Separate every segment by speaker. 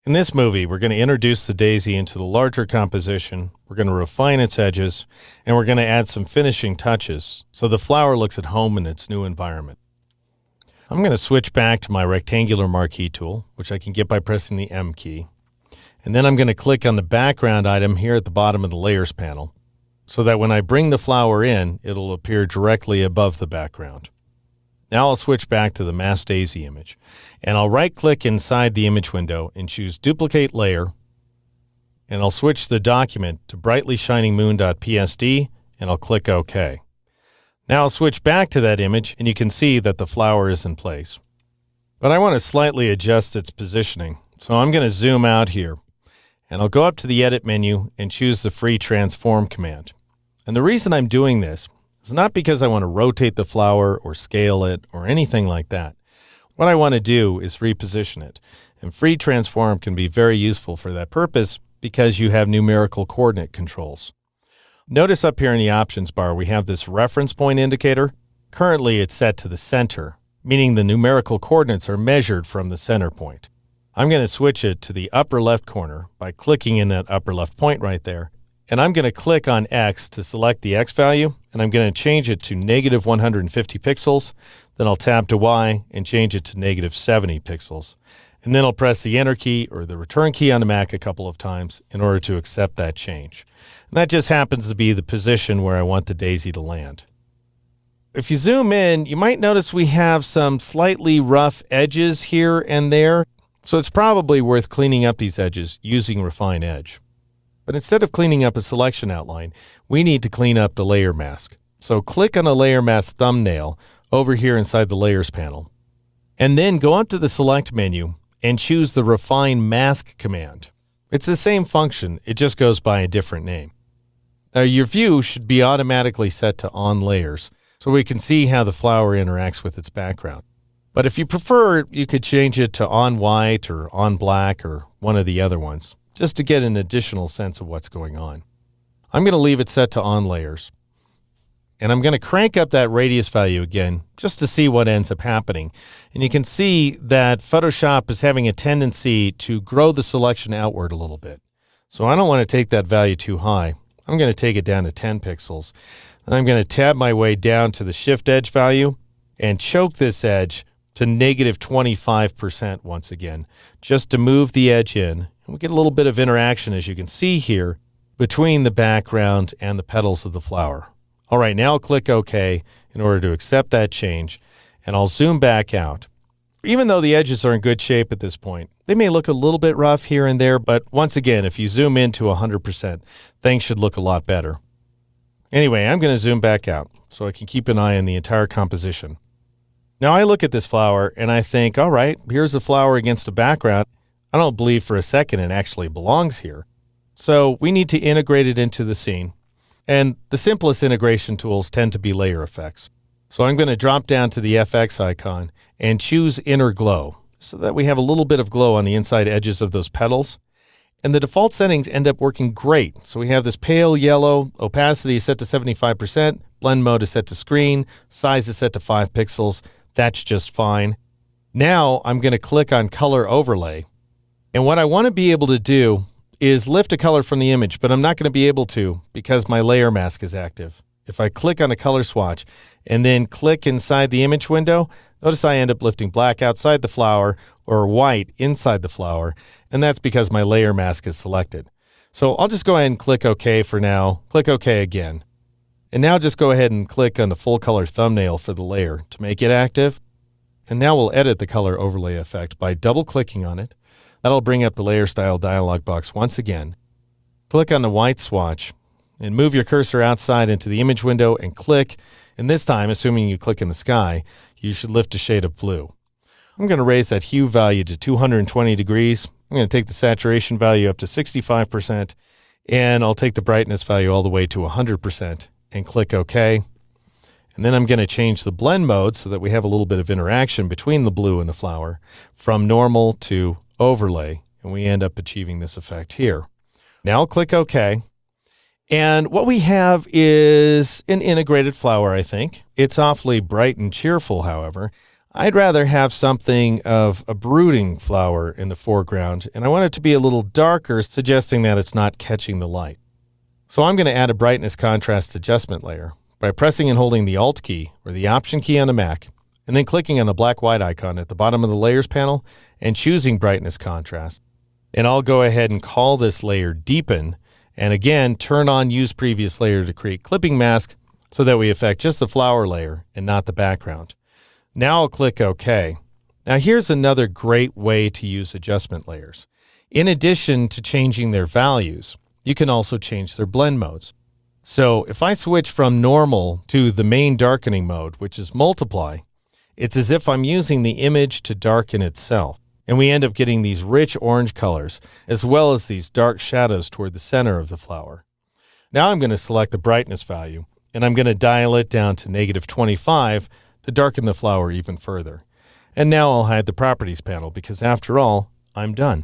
Speaker 1: In this movie, we're going to introduce the daisy into the larger composition, we're going to refine its edges, and we're going to add some finishing touches so the flower looks at home in its new environment. I'm going to switch back to my rectangular marquee tool, which I can get by pressing the M key. And then I'm going to click on the background item here at the bottom of the layers panel, so that when I bring the flower in, it'll appear directly above the background. Now I'll switch back to the mass daisy image, and I'll right-click inside the image window and choose Duplicate Layer, and I'll switch the document to brightly-shining-moon.psd, and I'll click OK. Now I'll switch back to that image, and you can see that the flower is in place. But I want to slightly adjust its positioning, so I'm going to zoom out here, and I'll go up to the Edit menu and choose the Free Transform command. And the reason I'm doing this is not because I want to rotate the flower or scale it or anything like that. What I want to do is reposition it. And Free Transform can be very useful for that purpose because you have numerical coordinate controls. Notice up here in the options bar we have this reference point indicator. Currently it's set to the center, meaning the numerical coordinates are measured from the center point. I'm going to switch it to the upper left corner by clicking in that upper left point right there. And I'm going to click on X to select the X value, and I'm going to change it to negative 150 pixels. Then I'll tab to Y and change it to negative 70 pixels. And then I'll press the Enter key or the Return key on the Mac a couple of times in order to accept that change. And that just happens to be the position where I want the daisy to land. If you zoom in, you might notice we have some slightly rough edges here and there. So it's probably worth cleaning up these edges using Refine Edge. But instead of cleaning up a selection outline, we need to clean up the layer mask. So click on the layer mask thumbnail over here inside the layers panel. And then go up to the select menu and choose the Refine Mask command. It's the same function, it just goes by a different name. Now your view should be automatically set to on layers so we can see how the flower interacts with its background. But if you prefer, you could change it to on white or on black or one of the other ones, just to get an additional sense of what's going on. I'm going to leave it set to on layers. And I'm going to crank up that radius value again, just to see what ends up happening. And you can see that Photoshop is having a tendency to grow the selection outward a little bit. So I don't want to take that value too high. I'm going to take it down to 10 pixels. And I'm going to tab my way down to the Shift Edge value and choke this edge to negative 25% once again, just to move the edge in. And we get a little bit of interaction, as you can see here, between the background and the petals of the flower. All right, now I'll click OK in order to accept that change, and I'll zoom back out. Even though the edges are in good shape at this point, they may look a little bit rough here and there, but once again, if you zoom in to 100%, things should look a lot better. Anyway, I'm going to zoom back out so I can keep an eye on the entire composition. Now I look at this flower and I think, all right, here's a flower against a background. I don't believe for a second it actually belongs here. So we need to integrate it into the scene. And the simplest integration tools tend to be layer effects. So I'm going to drop down to the FX icon and choose Inner Glow so that we have a little bit of glow on the inside edges of those petals. And the default settings end up working great. So we have this pale yellow, opacity is set to 75%, blend mode is set to screen, size is set to 5 pixels. That's just fine. Now I'm going to click on Color Overlay. And what I want to be able to do is lift a color from the image, but I'm not going to be able to because my layer mask is active. If I click on a color swatch and then click inside the image window, notice I end up lifting black outside the flower or white inside the flower, and that's because my layer mask is selected. So I'll just go ahead and click OK for now, click OK again. And now just go ahead and click on the full color thumbnail for the layer to make it active. And now we'll edit the color overlay effect by double clicking on it. That'll bring up the layer style dialog box once again. Click on the white swatch and move your cursor outside into the image window and click. And this time, assuming you click in the sky, you should lift a shade of blue. I'm going to raise that hue value to 220 degrees. I'm going to take the saturation value up to 65%, and I'll take the brightness value all the way to 100% and click OK. And then I'm going to change the blend mode so that we have a little bit of interaction between the blue and the flower from normal to overlay, and we end up achieving this effect here. Now I'll click OK. And what we have is an integrated flower, I think. It's awfully bright and cheerful, however. I'd rather have something of a brooding flower in the foreground, and I want it to be a little darker, suggesting that it's not catching the light. So I'm going to add a brightness contrast adjustment layer by pressing and holding the Alt key or the Option key on the Mac, and then clicking on the black white icon at the bottom of the Layers panel and choosing brightness contrast. And I'll go ahead and call this layer Deepen, and again turn on Use Previous Layer to create clipping mask so that we affect just the flower layer and not the background. Now I'll click OK. Now here's another great way to use adjustment layers. In addition to changing their values, you can also change their blend modes. So if I switch from normal to the main darkening mode, which is multiply, it's as if I'm using the image to darken itself. And we end up getting these rich orange colors, as well as these dark shadows toward the center of the flower. Now I'm going to select the brightness value, and I'm going to dial it down to -25 to darken the flower even further. And now I'll hide the Properties panel because after all, I'm done.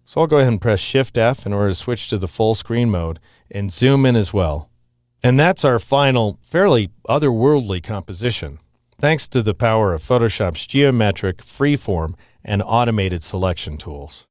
Speaker 1: So I'll go ahead and press Shift F in order to switch to the full screen mode and zoom in as well. And that's our final, fairly otherworldly composition, thanks to the power of Photoshop's geometric, freeform, and automated selection tools.